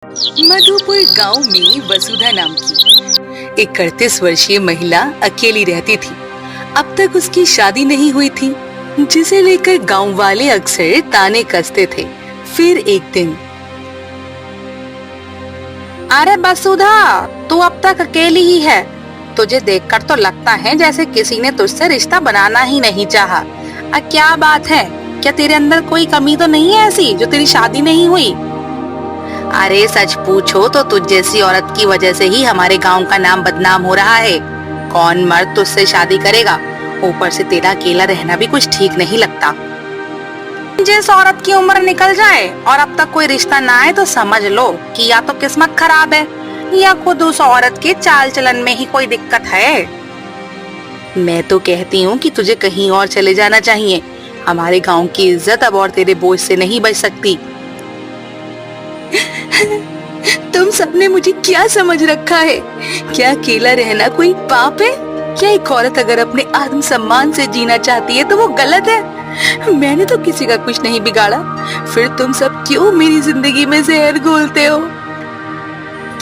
मधुपुर गांव में वसुधा नाम की एक 38 वर्षीय महिला अकेली रहती थी। अब तक उसकी शादी नहीं हुई थी, जिसे लेकर गांव वाले अक्सर ताने कसते थे। फिर एक दिन, अरे वसुधा, तू अब तक अकेली ही है। तुझे देखकर तो लगता है जैसे किसी ने तुझसे रिश्ता बनाना ही नहीं चाहा। क्या बात है? क्या तेरे अंदर कोई कमी तो नहीं है ऐसी जो तेरी शादी नहीं हुई? अरे सच पूछो तो तुझ जैसी औरत की वजह से ही हमारे गांव का नाम बदनाम हो रहा है। कौन मर्द तुझसे शादी करेगा? ऊपर से तेरा अकेला रहना भी कुछ ठीक नहीं लगता। जिस औरत की उम्र निकल जाए और अब तक कोई रिश्ता ना आए तो समझ लो कि या तो किस्मत खराब है या खुद उस औरत के चाल चलन में ही कोई दिक्कत है। मैं तो कहती हूँ कि तुझे कहीं और चले जाना चाहिए। हमारे गांव की इज्जत अब और तेरे बोझ से नहीं बच सकती। तुम सबने मुझे क्या समझ रखा है? क्या अकेला रहना कोई पाप है? क्या एक औरत अगर अपने आत्म सम्मान से जीना चाहती है तो वो गलत है? मैंने तो किसी का कुछ नहीं बिगाड़ा, फिर तुम सब क्यों मेरी जिंदगी में जहर घोलते हो?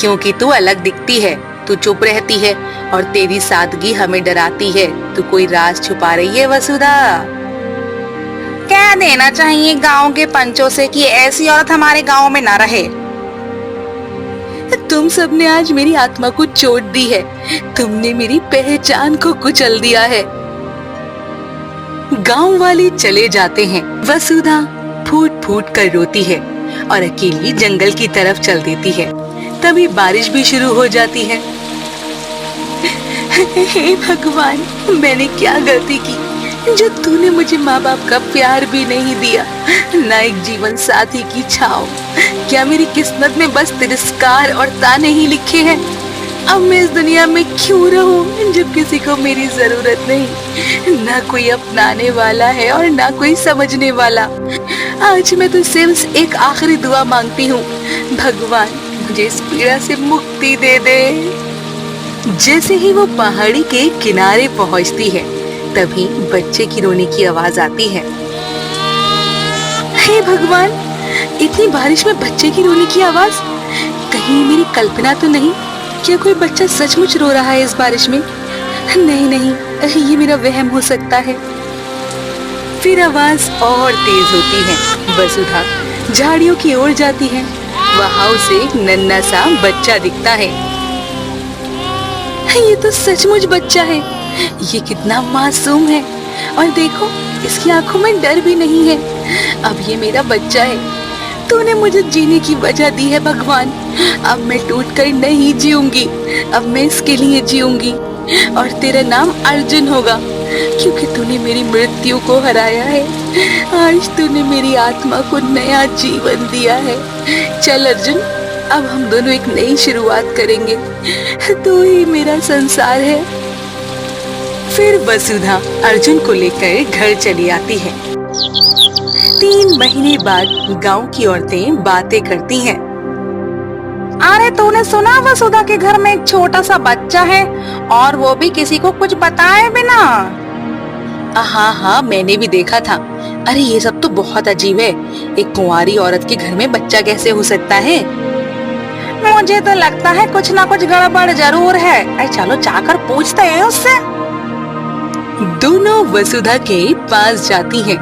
क्योंकि तू अलग दिखती है, तू चुप रहती है और तेरी सादगी हमें डराती है। तू कोई राज छुपा रही है वसुधा। कह देना चाहिए गांव के पंचों से कि ऐसी औरत हमारे गांव में ना रहे। तुम सबने आज मेरी आत्मा को चोट दी है। तुमने मेरी पहचान को कुचल दिया है। गांव वाले चले जाते हैं। वसुधा फूट फूट कर रोती है और अकेली जंगल की तरफ चल देती है। तभी बारिश भी शुरू हो जाती है। हे भगवान, मैंने क्या गलती की जो तूने मुझे माँ बाप का प्यार भी नहीं दिया, ना एक जीवन साथी की छाव। क्या मेरी किस्मत में बस तिरस्कार और ताने ही लिखे हैं? अब मैं इस दुनिया में क्यों रहूं जब किसी को मेरी जरूरत नहीं? ना कोई अपनाने वाला है और ना कोई समझने वाला। आज मैं तो सिर्फ एक आखिरी दुआ मांगती हूँ, भगवान मुझे इस पीड़ा से मुक्ति दे दे। जैसे ही वो पहाड़ी के किनारे पहुँचती है, तभी बच्चे की रोने की आवाज आती है। हे भगवान, इतनी बारिश में बच्चे की रोने की आवाज? कहीं मेरी कल्पना तो नहीं? क्या कोई बच्चा सचमुच रो रहा है इस बारिश में? नहीं नहीं, ये मेरा वहम हो सकता है। फिर आवाज और तेज होती है। वसुधा झाड़ियों की ओर जाती है। वहां उसे एक नन्हा सा बच्चा दिखता है। ये तो सचमुच बच्चा है। ये कितना मासूम है, और देखो इसकी आंखों में डर भी नहीं है। अब ये मेरा बच्चा है। तूने मुझे जीने की वजह दी है भगवान। अब मैं टूट कर नहीं जीऊंगी। अब मैं इसके लिए जीऊंगी और तेरा नाम अर्जुन होगा, क्योंकि तूने मेरी मृत्यु को हराया है। आज तूने मेरी आत्मा को नया जीवन दिया है। चल अर्जुन, अब हम दोनों एक नई शुरुआत करेंगे। तू ही मेरा संसार है। फिर वसुधा अर्जुन को लेकर घर चली आती है। 3 महीने बाद गांव की औरतें बातें करती हैं। अरे तूने सुना वसुधा के घर में एक छोटा सा बच्चा है, और वो भी किसी को कुछ बताए बिना? हाँ हाँ, मैंने भी देखा था। अरे ये सब तो बहुत अजीब है। एक कुंवारी औरत के घर में बच्चा कैसे हो सकता है? मुझे तो लगता है कुछ ना कुछ गड़बड़ जरूर है। अरे चलो जाकर पूछते हैं उससे। दोनों वसुधा के पास जाती हैं।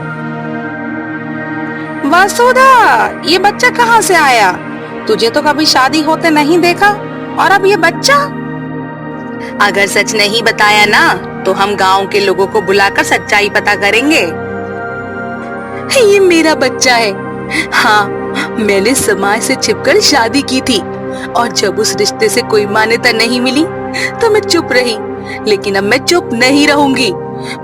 वसुधा, ये बच्चा कहाँ से आया? तुझे तो कभी शादी होते नहीं देखा, और अब ये बच्चा? अगर सच नहीं बताया ना तो हम गांव के लोगों को बुलाकर सच्चाई पता करेंगे। ये मेरा बच्चा है। हाँ, मैंने समाज से छिपकर शादी की थी, और जब उस रिश्ते से कोई मान्यता नहीं मिली तो मैं चुप रही। लेकिन अब मैं चुप नहीं रहूंगी।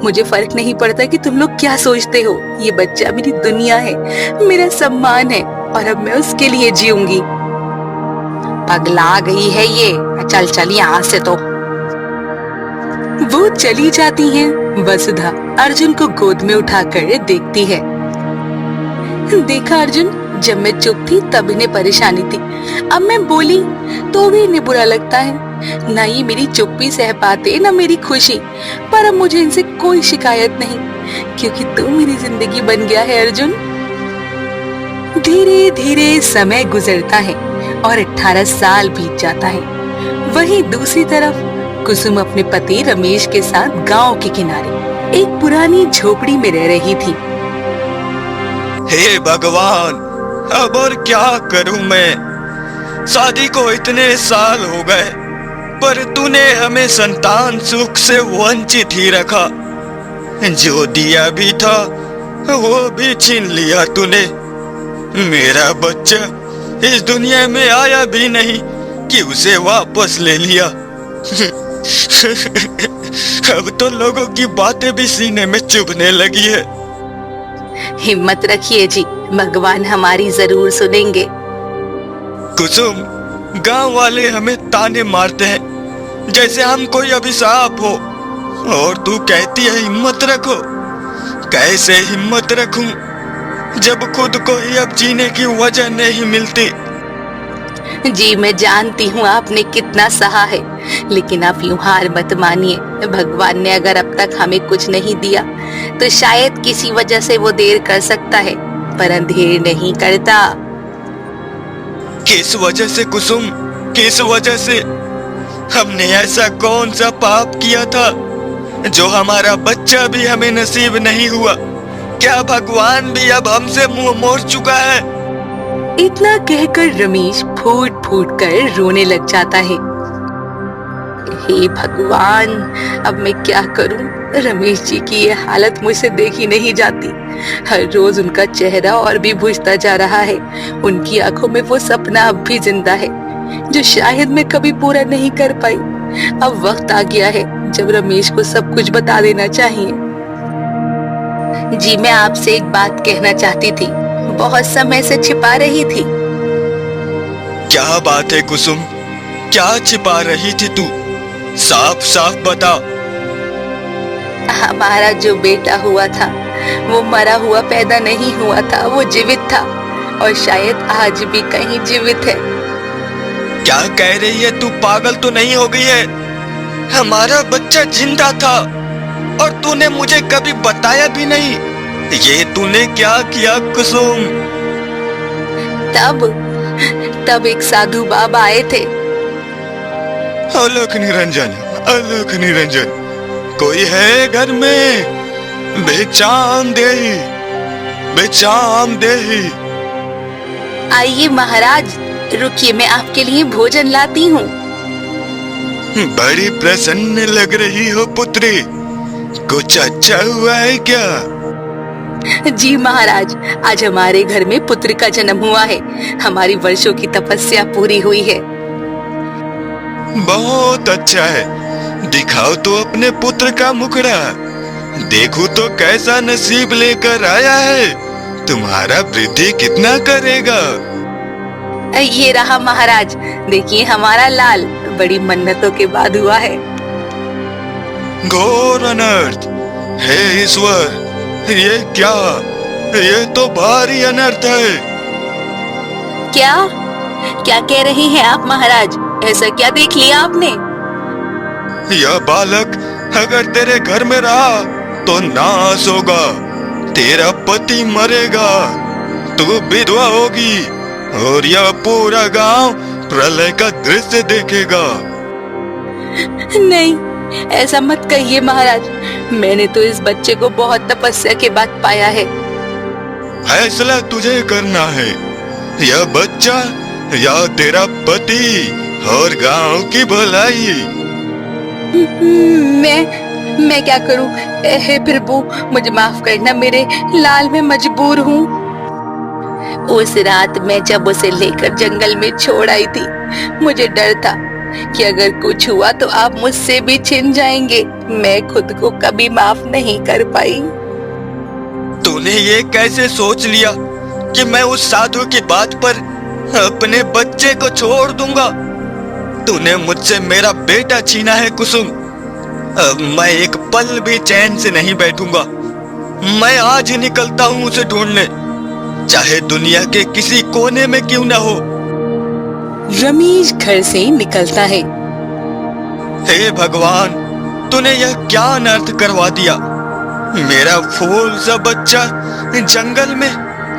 मुझे फर्क नहीं पड़ता कि तुम लोग क्या सोचते हो। ये बच्चा मेरी दुनिया है, मेरा सम्मान है, और अब मैं उसके लिए जीऊंगी। पगला गई है ये। चल चल यहाँ से। तो वो चली जाती हैं। वसुधा अर्जुन को गोद में उठाकर देखती है। देखा अर्जुन, जब मैं चुप थी तब इन्हें परेशानी थी। अब मैं बोली तो भी इन्हें बुरा लगता है। ना ये मेरी चुप्पी सह पाते, ना मेरी खुशी। पर अब मुझे इनसे कोई शिकायत नहीं, क्योंकि तू मेरी जिंदगी बन गया है अर्जुन। धीरे धीरे समय गुजरता है। और 18 साल बीत जाता है। वहीं दूसरी तरफ कुसुम अपने पति रमेश के साथ गांव के किनारे एक पुरानी झोपड़ी में रह रही थी। हे भगवान, अब और क्या करूं मैं? शादी को इतने साल हो गए, पर तूने हमें संतान सुख से वंचित ही रखा। जो दिया भी था वो भी छीन लिया तूने। मेरा बच्चा इस दुनिया में आया भी नहीं कि उसे वापस ले लिया। अब तो लोगों की बातें भी सीने में चुभने लगी है। हिम्मत रखिए जी, भगवान हमारी जरूर सुनेंगे। कुसुम, गांव वाले हमें ताने मारते हैं जैसे हम कोई अभिशाप हो, और तू कहती है हिम्मत रखो। कैसे हिम्मत रखूं जब खुद को ही अब जीने की वजह नहीं मिलती? जी मैं जानती हूँ आपने कितना सहा है, लेकिन आप यूं हार मत मानिए। भगवान ने अगर अब तक हमें कुछ नहीं दिया तो शायद किसी वजह से वो देर कर सकता है, पर अंधेर नहीं करता। किस वजह से कुसुम, किस वजह से? हमने ऐसा कौन सा पाप किया था जो हमारा बच्चा भी हमें नसीब नहीं हुआ? क्या भगवान भी अब हमसे मुंह मोड़ चुका है? इतना कहकर रमेश फूट फूट कर रोने लग जाता है। हे भगवान, अब मैं क्या करूं? रमेश जी की ये हालत मुझसे देखी नहीं जाती। हर रोज उनका चेहरा और भी बुझता जा रहा है। उनकी आंखों में वो सपना अब भी जिंदा है जो शायद मैं कभी पूरा नहीं कर पाई। अब वक्त आ गया है जब रमेश को सब कुछ बता देना चाहिए। जी मैं आपसे एक बात कहना चाहती थी, बहुत समय से छिपा रही थी। क्या बात है कुसुम? क्या छिपा रही थी तू? साफ साफ बता। हमारा जो बेटा हुआ था वो मरा हुआ पैदा नहीं हुआ था, वो जीवित था और शायद आज भी कहीं जीवित है। क्या कह रही है तू? पागल तो नहीं हो गई है? हमारा बच्चा जिंदा था और तूने मुझे कभी बताया भी नहीं। ये तूने क्या किया कुसुम? तब एक साधु बाबा आए थे। अलख निरंजन, अलख निरंजन, कोई है घर में? बेचाम देही, बेचाम देही। आइए महाराज, रुकिए, मैं आपके लिए भोजन लाती हूँ। बड़ी प्रसन्न लग रही हो पुत्री, कुछ अच्छा हुआ है क्या? जी महाराज, आज हमारे घर में पुत्र का जन्म हुआ है। हमारी वर्षों की तपस्या पूरी हुई है। बहुत अच्छा है, दिखाओ तो अपने पुत्र का मुखड़ा। देखो तो कैसा नसीब लेकर आया है। तुम्हारा वृद्धि कितना करेगा? ये रहा महाराज, देखिए हमारा लाल बड़ी मन्नतों के बाद हुआ है। घोर अनर्थ, हे ईश्वर, ये क्या? ये तो भारी अनर्थ है। क्या क्या कह रहे हैं आप महाराज? ऐसा क्या देख लिया आपने? यह बालक अगर तेरे घर में रहा तो नाश होगा। तेरा पति मरेगा, तू विधवा होगी और यह पूरा गांव प्रलय का दृश्य देखेगा। नहीं, ऐसा मत कहिए महाराज। मैंने तो इस बच्चे को बहुत तपस्या के बाद पाया है। फैसला तुझे करना है, यह बच्चा या तेरा पति और गांव की भलाई। मैं क्या करूं? हे प्रभु, मुझे माफ करना, मेरे लाल में मजबूर हूँ। उस रात मैं जब उसे लेकर जंगल में छोड़ आई थी, मुझे डर था कि अगर कुछ हुआ तो आप मुझसे भी छिन जाएंगे। मैं खुद को कभी माफ नहीं कर पाई। तूने ये कैसे सोच लिया कि मैं उस साधु की बात पर अपने बच्चे को छोड़ दूंगा? तूने मुझसे मेरा बेटा छीना है कुसुम। अब मैं एक पल भी चैन से नहीं बैठूंगा। मैं आज ही निकलता हूँ उसे ढूंढने, चाहे दुनिया के किसी कोने में क्यों ना हो। रमेश घर से निकलता है। हे भगवान, तूने यह क्या अनर्थ करवा दिया? मेरा फूल सा बच्चा जंगल में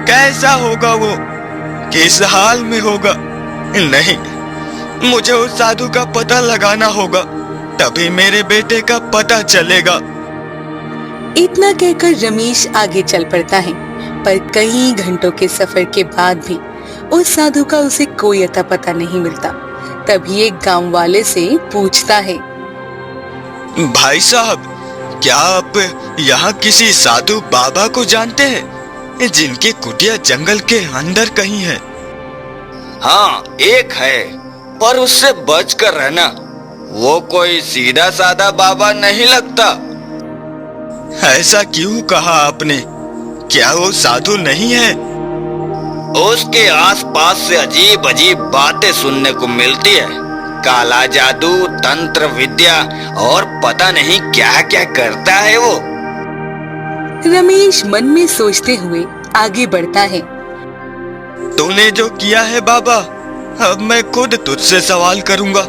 कैसा होगा? वो किस हाल में होगा? नहीं, मुझे उस साधु का पता लगाना होगा, तभी मेरे बेटे का पता चलेगा। इतना कहकर रमेश आगे चल पड़ता है, पर कई घंटों के सफर के बाद भी उस साधु का उसे कोई अता पता नहीं मिलता। तभी एक गांव वाले से पूछता है, भाई साहब, क्या आप यहाँ किसी साधु बाबा को जानते हैं जिनकी कुटिया जंगल के अंदर कहीं है? हाँ, एक है, पर उससे बच कर रहना। वो कोई सीधा साधा बाबा नहीं लगता। ऐसा क्यों कहा आपने? क्या वो साधु नहीं है? उसके आसपास से अजीब अजीब बातें सुनने को मिलती है। काला जादू, तंत्र विद्या और पता नहीं क्या क्या करता है वो। रमेश मन में सोचते हुए आगे बढ़ता है। तूने जो किया है बाबा, अब मैं खुद तुझसे सवाल करूंगा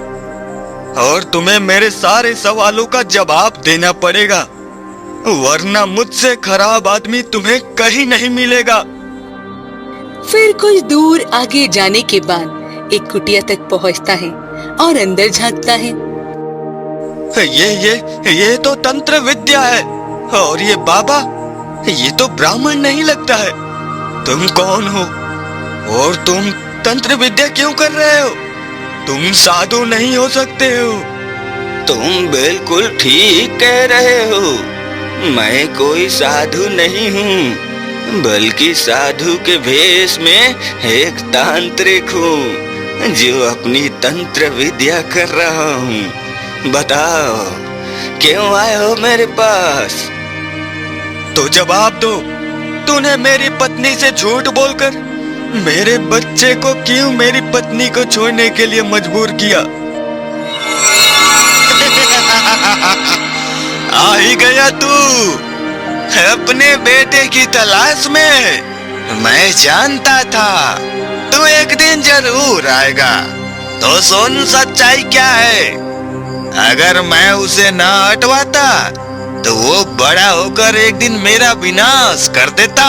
और तुम्हें मेरे सारे सवालों का जवाब देना पड़ेगा, वरना मुझसे खराब आदमी तुम्हें कहीं नहीं मिलेगा। फिर कुछ दूर आगे जाने के बाद एक कुटिया तक पहुंचता है और अंदर झांकता है। ये तो तंत्र विद्या है, और ये बाबा, ये तो ब्राह्मण नहीं लगता है। तुम कौन हो और तुम तंत्र विद्या क्यों कर रहे हो? तुम साधु नहीं हो सकते हो। तुम बिल्कुल ठीक कह रहे हो। मैं कोई साधु नहीं हूँ, बल्कि साधु के भेष में एक तांत्रिक हूँ जो अपनी तंत्र विद्या कर रहा हूँ। बताओ, क्यों आए हो मेरे पास? तो जवाब दो, तूने मेरी पत्नी से झूठ बोलकर मेरे बच्चे को क्यों मेरी पत्नी को छोड़ने के लिए मजबूर किया? आ ही गया तू अपने बेटे की तलाश में। मैं जानता था तू एक दिन जरूर आएगा। तो सुन, सच्चाई क्या है। अगर मैं उसे ना हटवाता तो वो बड़ा होकर एक दिन मेरा विनाश कर देता।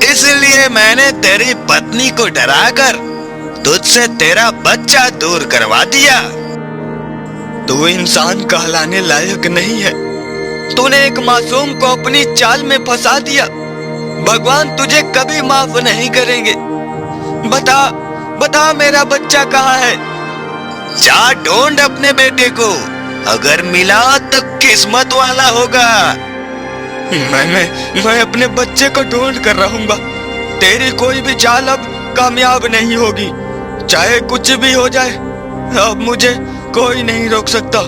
इसलिए मैंने तेरी पत्नी को डराकर तुझसे तेरा बच्चा दूर करवा दिया। तू इंसान कहलाने लायक नहीं है। तूने एक मासूम को अपनी चाल में फंसा दिया। भगवान तुझे कभी माफ नहीं करेंगे। बता बता, मेरा बच्चा कहाँ है? जा ढूंढ अपने बेटे को, अगर मिला तो किस्मत वाला होगा। मैं अपने बच्चे को ढूंढ कर रहूंगा। तेरी कोई भी चाल अब कामयाब नहीं होगी। चाहे कुछ भी हो जाए, अब मुझे कोई नहीं रोक सकता।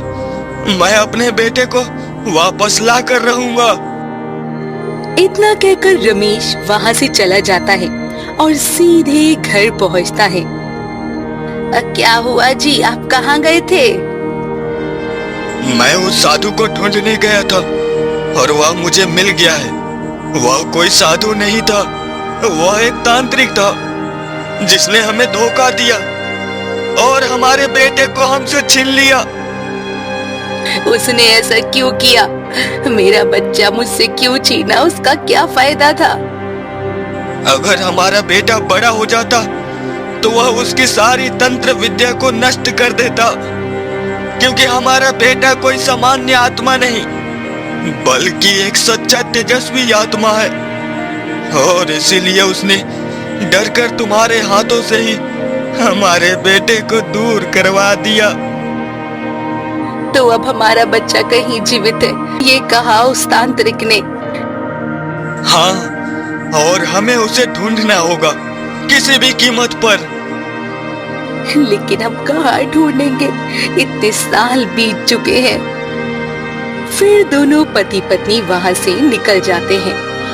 मैं अपने बेटे को वापस ला कर रहूंगा। इतना कहकर रमेश वहाँ से चला जाता है और सीधे घर पहुँचता है। क्या हुआ जी, आप कहाँ गए थे? मैं उस साधु को ढूंढने गया था और वह मुझे मिल गया है। वह कोई साधु नहीं था, वह एक तांत्रिक था जिसने हमें धोखा दिया और हमारे बेटे को हमसे छीन लिया। उसने ऐसा क्यों किया? मेरा बच्चा मुझसे क्यों छीना? उसका क्या फायदा था? अगर हमारा बेटा बड़ा हो जाता तो वह उसकी सारी तंत्र विद्या को नष्ट कर देता, क्योंकि हमारा बेटा कोई सामान्य आत्मा नहीं, बल्कि एक सच्चा तेजस्वी आत्मा है। और इसीलिए उसने डरकर तुम्हारे हाथों से ही हमारे बेटे को दूर करवा दिया। तो अब हमारा बच्चा कहीं जीवित है, ये कहा उस तांत्रिक ने। हाँ, और हमें उसे ढूंढना होगा किसी भी कीमत पर। लेकिन हम कहाँ ढूंढेंगे? इतने साल बीत चुके हैं। फिर दोनों पति पत्नी वहाँ से निकल जाते हैं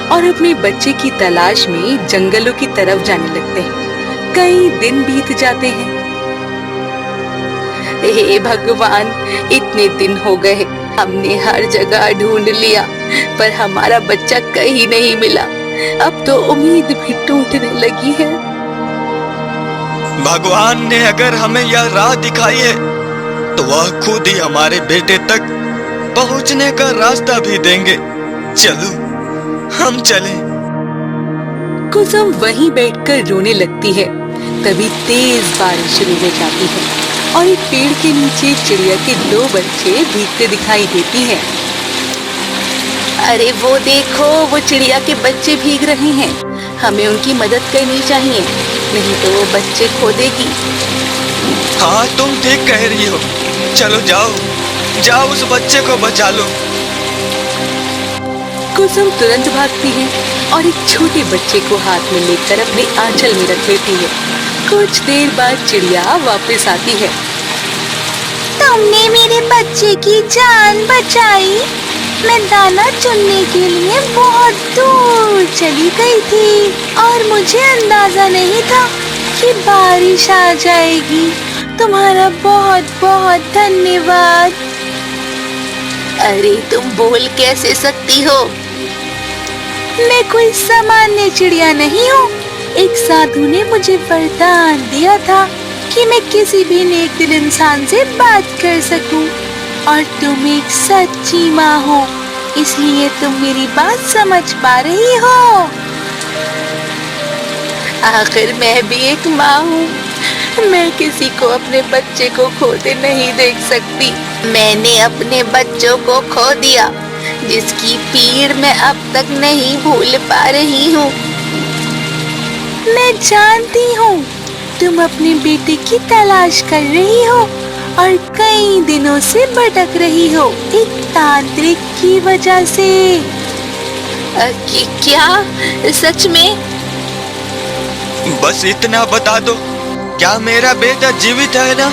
और अपने बच्चे की तलाश में जंगलों की तरफ जाने लगते हैं। कई दिन बीत जाते हैं। हे भगवान, इतने दिन हो गए, हमने हर जगह ढूंढ लिया पर हमारा बच्चा कहीं नहीं मिला। अब तो उम्मीद भी टूटने लगी है। भगवान ने अगर हमें यह राह दिखाई है तो वह खुद ही हमारे बेटे तक पहुंचने का रास्ता भी देंगे। चलो, हम चलें। कुसुम वहीं बैठकर रोने लगती है। तभी तेज बारिश शुरू हो जाती है और एक पेड़ के नीचे चिड़िया के 2 बच्चे भीगते दिखाई देती हैं। अरे वो देखो, वो चिड़िया के बच्चे भीग रहे हैं। हमें उनकी मदद करनी चाहिए, नहीं तो वो बच्चे खो देगी। हाँ, तुम ठीक कह रही हो। चलो जाओ, जाओ उस बच्चे को बचा लो। कुसुम तुरंत भागती है और एक छोटे बच्चे को हाथ में लेकर अपने आंचल में रख लेती है। कुछ देर बाद चिड़िया वापस आती है। तुमने मेरे बच्चे की जान बचाई। मैं दाना चुनने के लिए बहुत दूर चली गई थी और मुझे अंदाजा नहीं था कि बारिश आ जाएगी। तुम्हारा बहुत बहुत धन्यवाद। अरे तुम बोल कैसे सकती हो? मैं कोई सामान्य चिड़िया नहीं हूँ। एक साधु ने मुझे वरदान दिया था कि मैं किसी भी नेक दिल इंसान से बात कर सकूं, और तुम एक सच्ची माँ हो, इसलिए तुम मेरी बात समझ पा रही हो। आखिर मैं भी एक माँ हूँ। मैं किसी को अपने बच्चे को खोते नहीं देख सकती। मैंने अपने बच्चों को खो दिया, जिसकी पीड़ मैं अब तक नहीं भूल पा रही हूँ। मैं जानती हूँ तुम अपने बेटे की तलाश कर रही हो और कई दिनों से भटक रही हो, एक तांत्रिक की वजह से। क्या सच में? बस इतना बता दो, क्या मेरा बेटा जीवित है ना?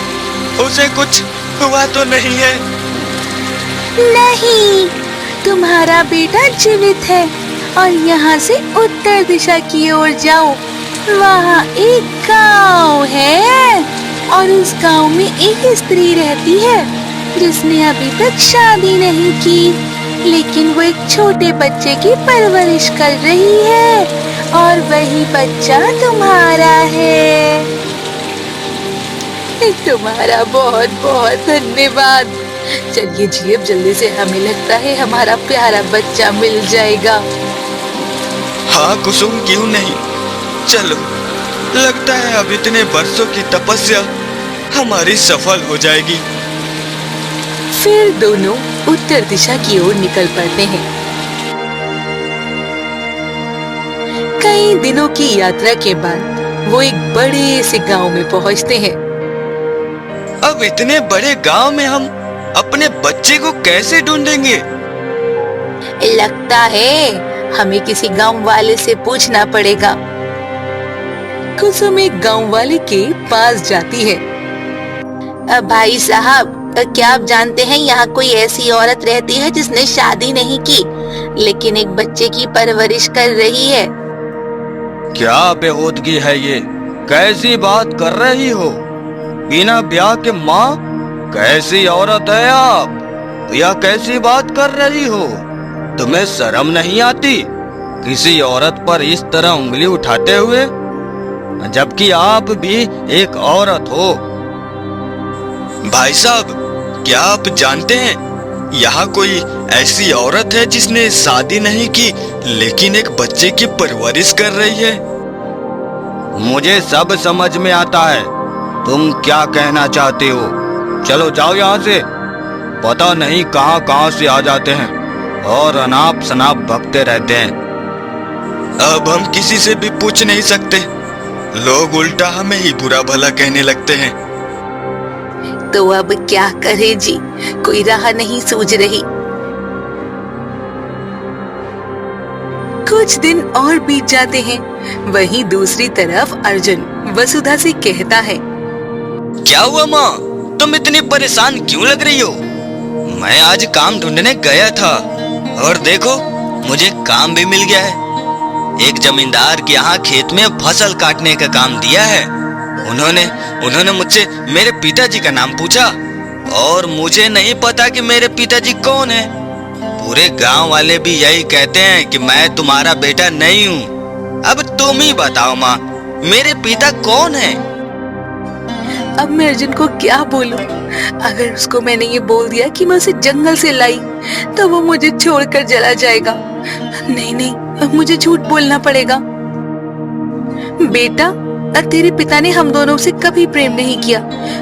उसे कुछ हुआ तो नहीं है? नहीं, तुम्हारा बेटा जीवित है और यहाँ से उत्तर दिशा की ओर जाओ। वहाँ एक गांव है और उस गांव में एक स्त्री रहती है जिसने अभी तक शादी नहीं की, लेकिन वो एक छोटे बच्चे की परवरिश कर रही है और वही बच्चा तुम्हारा है। तुम्हारा बहुत बहुत धन्यवाद। चलिए जी, अब जल्दी से, हमें लगता है हमारा प्यारा बच्चा मिल जाएगा। हाँ कुसुम, क्यों नहीं। चलो, लगता है अब इतने वर्षों की तपस्या हमारी सफल हो जाएगी। फिर दोनों उत्तर दिशा की ओर निकल पड़ते हैं। कई दिनों की यात्रा के बाद वो एक बड़े से गांव में पहुंचते हैं। अब इतने बड़े गांव में हम अपने बच्चे को कैसे ढूंढेंगे? लगता है हमें किसी गांव वाले से पूछना पड़ेगा। कुसुम एक गांव वाले के पास जाती है। भाई साहब, क्या आप जानते हैं यहाँ कोई ऐसी औरत रहती है जिसने शादी नहीं की, लेकिन एक बच्चे की परवरिश कर रही है? क्या बेहूदगी है ये? कैसी बात कर रही हो? बिना ब्याह के माँ? कैसी औरत है आप? यह कैसी बात कर रही हो? तुम्हें शर्म नहीं आती किसी औरत पर इस तरह उंगली उठाते हुए, जबकि आप भी एक औरत हो? भाई साहब, क्या आप जानते हैं यहाँ कोई ऐसी औरत है जिसने शादी नहीं की लेकिन एक बच्चे की परवरिश कर रही है? मुझे सब समझ में आता है तुम क्या कहना चाहते हो। चलो जाओ यहाँ से। पता नहीं कहाँ कहाँ से आ जाते हैं और अनाप शनाप भगते रहते हैं। अब हम किसी से भी पूछ नहीं सकते, लोग उल्टा हमें ही बुरा भला कहने लगते हैं। तो अब क्या करे जी, कोई राह नहीं सूझ रही। कुछ दिन और बीत जाते हैं। वहीं दूसरी तरफ अर्जुन वसुधा से कहता है, क्या हुआ माँ, तुम इतनी परेशान क्यों लग रही हो? मैं आज काम ढूंढने गया था और देखो मुझे काम भी मिल गया है। एक जमींदार के यहाँ खेत में फसल काटने का काम दिया है। उन्होंने मुझसे मेरे पिताजी का नाम पूछा और मुझे नहीं पता कि मेरे पिताजी कौन है। पूरे गांव वाले भी यही कहते हैं कि मैं तुम्हारा बेटा नहीं हूँ। अब तुम ही बताओ माँ, मेरे पिता कौन है? अब मैं अर्जुन को क्या बोलूं? अगर उसको मैंने ये बोल दिया कि मैं उसे जंगल से लाई, तो वो मुझे छोड़कर चला जाएगा। नहीं, अब मुझे झूठ बोलना पड़ेगा। बेटा, तेरे पिता ने हम दोनों से कभी प्रेम नहीं किया।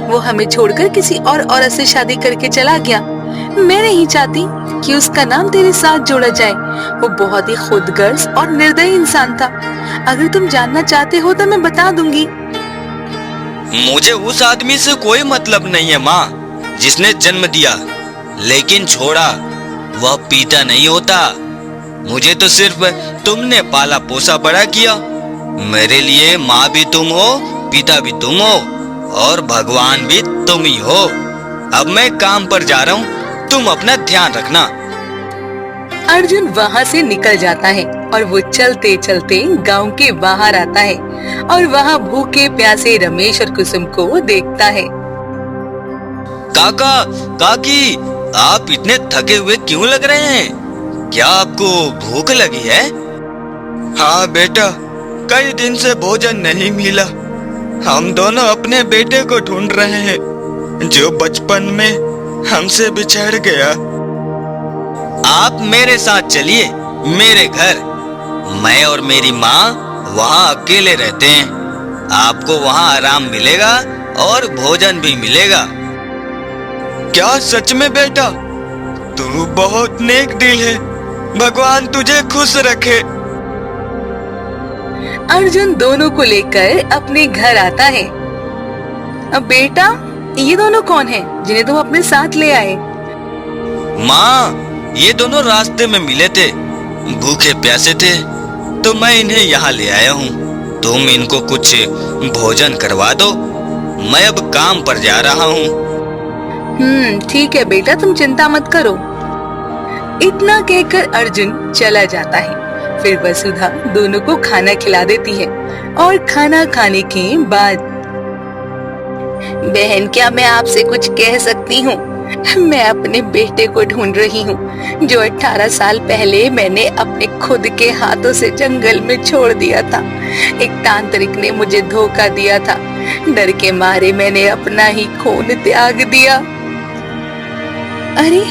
वो हमें छोड़कर किसी और औरत से शादी करके चला गया। मैं नहीं चाहती कि उसका नाम तेरे साथ जोड़ा जाए। वो बहुत ही खुदगर्ज और निर्दयी इंसान था। अगर तुम जानना चाहते हो तो मैं बता दूंगी। मुझे उस आदमी से कोई मतलब नहीं है माँ, जिसने जन्म दिया लेकिन छोड़ा। वह पिता नहीं होता। मुझे तो सिर्फ तुमने पाला पोसा बड़ा किया। मेरे लिए माँ भी तुम हो, पिता भी तुम हो और भगवान भी तुम ही हो। अब मैं काम पर जा रहा हूँ, तुम अपना ध्यान रखना। अर्जुन वहाँ से निकल जाता है और वो चलते चलते गांव के बाहर आता है और वहाँ भूखे प्यासे रमेश और कुसुम को देखता है। काका, काकी, आप इतने थके हुए क्यों लग रहे हैं? क्या आपको भूख लगी है? हाँ बेटा, कई दिन से भोजन नहीं मिला। हम दोनों अपने बेटे को ढूंढ रहे हैं जो बचपन में हमसे बिछड़ गया। आप मेरे साथ चलिए मेरे घर। मैं और मेरी माँ वहाँ अकेले रहते हैं। आपको वहाँ आराम मिलेगा और भोजन भी मिलेगा। क्या सच में बेटा? तू बहुत नेक दिल है। भगवान तुझे खुश रखे। अर्जुन दोनों को लेकर अपने घर आता है। अब बेटा, ये दोनों कौन हैं जिन्हें तुम अपने साथ ले आए? माँ, ये दोनों रास्ते में मिले थे, भूखे प्यासे थे, तो मैं इन्हें यहाँ ले आया हूँ। तुम इनको कुछ भोजन करवा दो। मैं अब काम पर जा रहा हूँ। ठीक है बेटा, तुम चिंता मत करो। इतना कहकर अर्जुन चला जाता है। फिर वसुधा दोनों को खाना खिला देती है और खाना खाने के बाद, बहन, क्या मैं आपसे कुछ कह सकती हूँ? मैं अपने बेटे को ढूंढ रही हूँ जो 18 साल पहले मैंने अपने खुद के हाथों से जंगल में छोड़ दिया था। एक तांत्रिक ने मुझे धोखा दिया था। डर के मारे मैंने अपना ही खून त्याग दिया। अरे,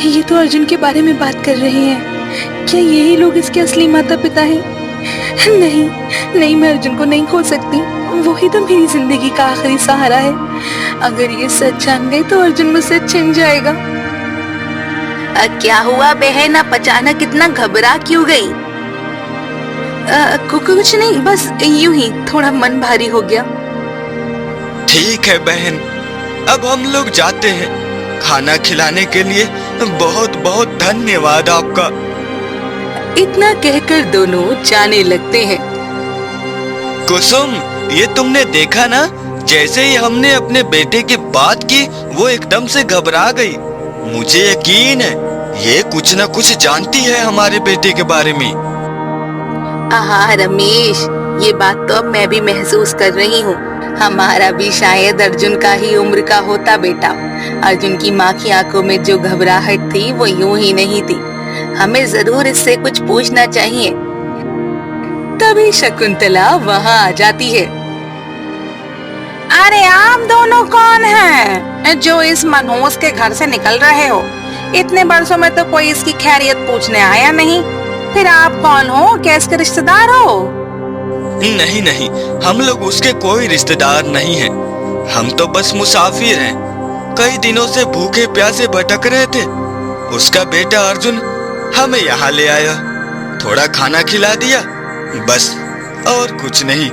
ये तो अर्जुन के बारे में बात कर रहे हैं। क्या यही लोग इसके असली माता पिता हैं? नहीं, मैं अर्जुन को नहीं खो सकती। वो ही तो मेरी जिंदगी का आखिरी सहारा है। अगर ये सच जान गए तो अर्जुन मुझसे छिन जाएगा। क्या हुआ बहन, आप अचानक इतना घबरा क्यों गई? कुछ नहीं, बस यूं ही थोड़ा मन भारी हो गया। ठीक है बहन, अब हम लोग जाते हैं। खाना खिलाने के लिए बहुत बहुत धन्यवाद आपका। इतना कहकर दोनों जाने लगते हैं। कुसुम, ये तुमने देखा ना, जैसे ही हमने अपने बेटे की बात की वो एकदम से घबरा गई। मुझे यकीन है ये कुछ न कुछ जानती है हमारे बेटे के बारे में। हाँ रमेश, ये बात तो अब मैं भी महसूस कर रही हूँ। हमारा भी शायद अर्जुन का ही उम्र का होता बेटा। अर्जुन की माँ की आंखों में जो घबराहट थी वो यूं ही नहीं थी। हमें जरूर इससे कुछ पूछना चाहिए। तभी शकुंतला वहाँ आ जाती है। अरे आप दोनों कौन हैं जो इस मनहूस के घर से निकल रहे हो? इतने बरसों में तो कोई इसकी खैरियत पूछने आया नहीं। फिर आप कौन हो? क्या इसके रिश्तेदार हो? नहीं, हम लोग उसके कोई रिश्तेदार नहीं हैं। हम तो बस मुसाफिर हैं। कई दिनों से भूखे प्यासे भटक रहे थे। उसका बेटा अर्जुन हमें यहाँ ले आया, थोड़ा खाना खिला दिया, बस, और कुछ नहीं।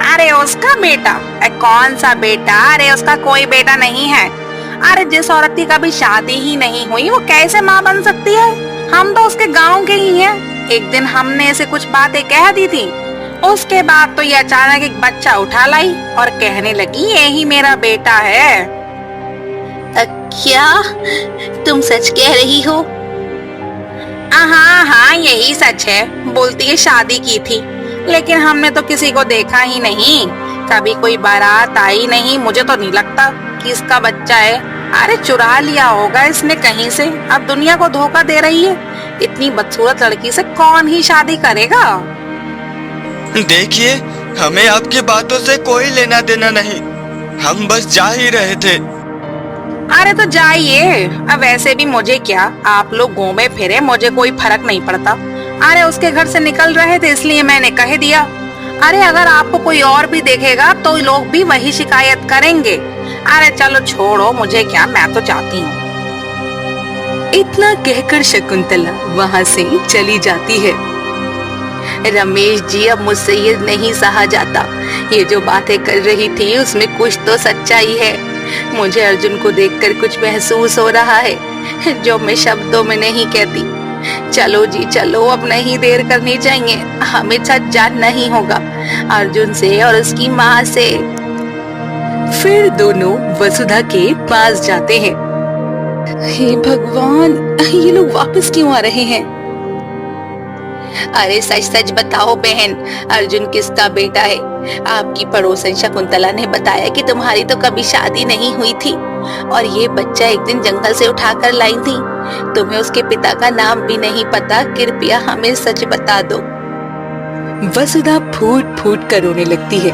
अरे उसका बेटा? कौन सा बेटा? अरे उसका कोई बेटा नहीं है। अरे जिस औरत की कभी शादी ही नहीं हुई वो कैसे माँ बन सकती है? हम तो उसके गांव के ही हैं। एक दिन हमने इसे कुछ बातें कह दी थी, उसके बाद तो ये अचानक एक बच्चा उठा लाई और कहने लगी यही मेरा बेटा है। क्या तुम सच कह रही हो? हाँ, यही सच है। बोलती है शादी की थी, लेकिन हमने तो किसी को देखा ही नहीं। कभी कोई बारात आई नहीं। मुझे तो नहीं लगता कि इसका बच्चा है। अरे चुरा लिया होगा इसने कहीं से। अब दुनिया को धोखा दे रही है। इतनी बदसूरत लड़की से कौन ही शादी करेगा? देखिए, हमें आपकी बातों से कोई लेना देना नहीं। हम बस जा ही रहे थे। अरे तो जाइए। अब वैसे भी मुझे क्या, आप लोग घूमे फिरे, मुझे कोई फर्क नहीं पड़ता। अरे उसके घर से निकल रहे थे इसलिए मैंने कह दिया। अरे अगर आपको कोई और भी देखेगा तो लोग भी वही शिकायत करेंगे। अरे चलो छोड़ो, मुझे क्या, मैं तो जाती हूँ। इतना कहकर शकुंतला वहां से चली जाती है। रमेश जी, अब मुझसे ये नहीं सहा जाता। ये जो बातें कर रही थी उसमें कुछ तो सच्चाई है। मुझे अर्जुन को देखकर कुछ महसूस हो रहा है जो मैं शब्दों में नहीं कहती। चलो जी चलो, अब नहीं देर करनी चाहिए, हमें सच जानना ही होगा अर्जुन से और उसकी माँ से। फिर दोनों वसुधा के पास जाते हैं। हे भगवान, ये लोग वापस क्यों आ रहे हैं? अरे सच सच बताओ बहन, अर्जुन किसका बेटा है? आपकी पड़ोसन शकुंतला ने बताया कि तुम्हारी तो कभी शादी नहीं हुई थी और ये बच्चा एक दिन जंगल से उठाकर लाई थी। तुम्हें उसके पिता का नाम भी नहीं पता, कृपया हमें सच बता दो। वसुधा फूट फूट कर रोने लगती है।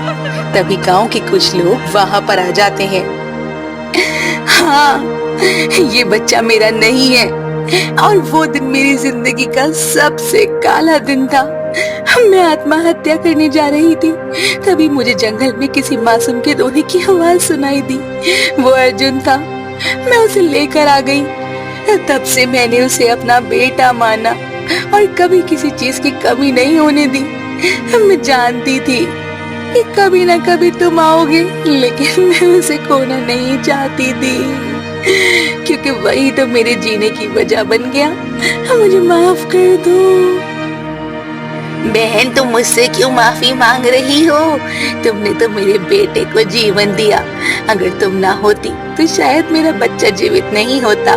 तभी गांव के कुछ लोग वहां पर आ जाते हैं। हाँ, ये बच्चा मेरा नहीं है और वो दिन मेरी जिंदगी का सबसे काला दिन था। मैं आत्महत्या करने जा रही थी, तभी मुझे जंगल में किसी मासूम के रोने की आवाज सुनाई दी। वो अर्जुन था, मैं उसे लेकर आ गई। तब से मैंने उसे अपना बेटा माना और कभी किसी चीज की कमी नहीं होने दी। मैं जानती थी कि कभी ना कभी तुम आओगे, लेकिन मैं उसे खोना नहीं चाहती थी, क्योंकि वही तो मेरे जीने की वजह बन गया। मुझे माफ कर दो। बहन, तुम मुझसे क्यों माफी मांग रही हो? तुमने तो मेरे बेटे को जीवन दिया। अगर तुम ना होती तो शायद मेरा बच्चा जीवित नहीं होता।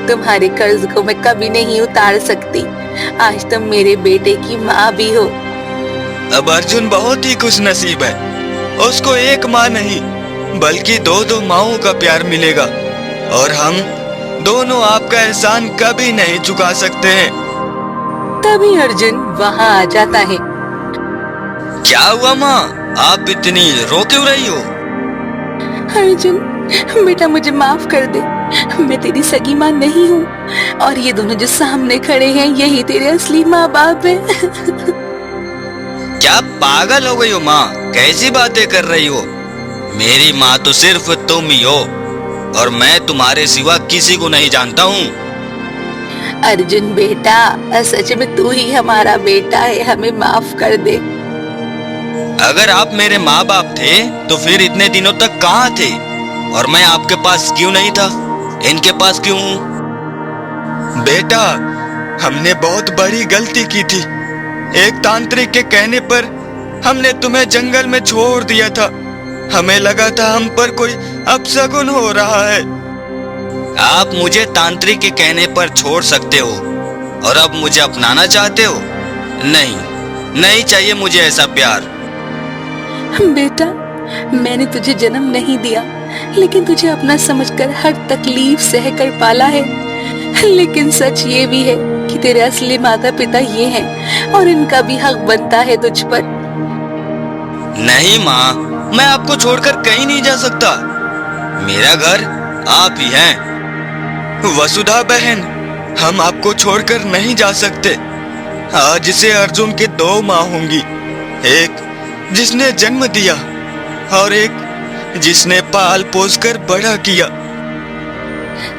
तुम्हारे कर्ज को मैं कभी नहीं उतार सकती। आज तुम मेरे बेटे की माँ भी हो। अब अर्जुन बहुत ही खुश नसीब है। उसको एक माँ नहीं बल्कि दो दो माओं का प्यार मिलेगा और हम दोनों आपका एहसान कभी नहीं चुका सकते हैं। तभी अर्जुन वहां आ जाता है। क्या हुआ माँ, आप इतनी रो क्यों रही हो? अर्जुन बेटा, मुझे माफ कर दे। मैं तेरी सगी माँ नहीं हूँ और ये दोनों जो सामने खड़े हैं यही तेरे असली माँ बाप हैं। क्या पागल हो गई हो माँ? कैसी बातें कर रही हो? मेरी माँ तो सिर्फ तुम ही हो और मैं तुम्हारे सिवा किसी को नहीं जानता हूँ। अर्जुन बेटा, सच में तू ही हमारा बेटा है, हमें माफ कर दे। अगर आप मेरे माँ बाप थे तो फिर इतने दिनों तक कहाँ थे और मैं आपके पास क्यों नहीं था? इनके पास क्यों हूँ? बेटा, हमने बहुत बड़ी गलती की थी। एक तांत्रिक के कहने पर हमने तुम्हें जंगल में छोड़ दिया था। हमें लगा था हम पर कोई अपशगुन हो रहा है। आप मुझे तांत्रिक के कहने पर छोड़ सकते हो और अब मुझे अपनाना चाहते हो? नहीं, नहीं चाहिए मुझे ऐसा प्यार। बेटा, मैंने तुझे जन्म नहीं दिया, लेकिन तुझे अपना समझकर हर तकलीफ सह कर पाला है। लेकिन सच ये भी है कि तेरे असली माता पिता ये हैं और इनका भी हक बनता है तुझ पर। नहीं माँ, मैं आपको छोड़कर कहीं नहीं जा सकता। मेरा घर आप ही हैं। वसुधा बहन, हम आपको छोड़कर नहीं जा सकते। आज से अर्जुन के दो माँ होंगी, एक जिसने जन्म दिया और एक जिसने पाल पोस कर बड़ा किया।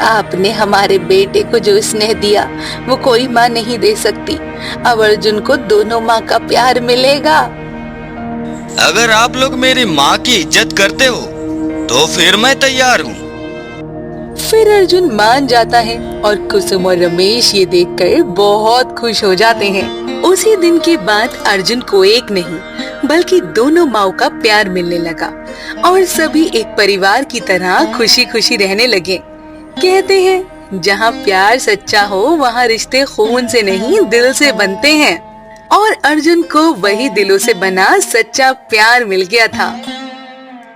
आपने हमारे बेटे को जो स्नेह दिया वो कोई माँ नहीं दे सकती। अब अर्जुन को दोनों माँ का प्यार मिलेगा। अगर आप लोग मेरी माँ की इज्जत करते हो तो फिर मैं तैयार हूँ। फिर अर्जुन मान जाता है और कुसुम और रमेश ये देखकर बहुत खुश हो जाते हैं। उसी दिन के बाद अर्जुन को एक नहीं बल्कि दोनों माओं का प्यार मिलने लगा और सभी एक परिवार की तरह खुशी खुशी रहने लगे। कहते हैं जहाँ प्यार सच्चा हो वहाँ रिश्ते खून से नहीं दिल से बनते हैं और अर्जुन को वही दिलों से बना सच्चा प्यार मिल गया था।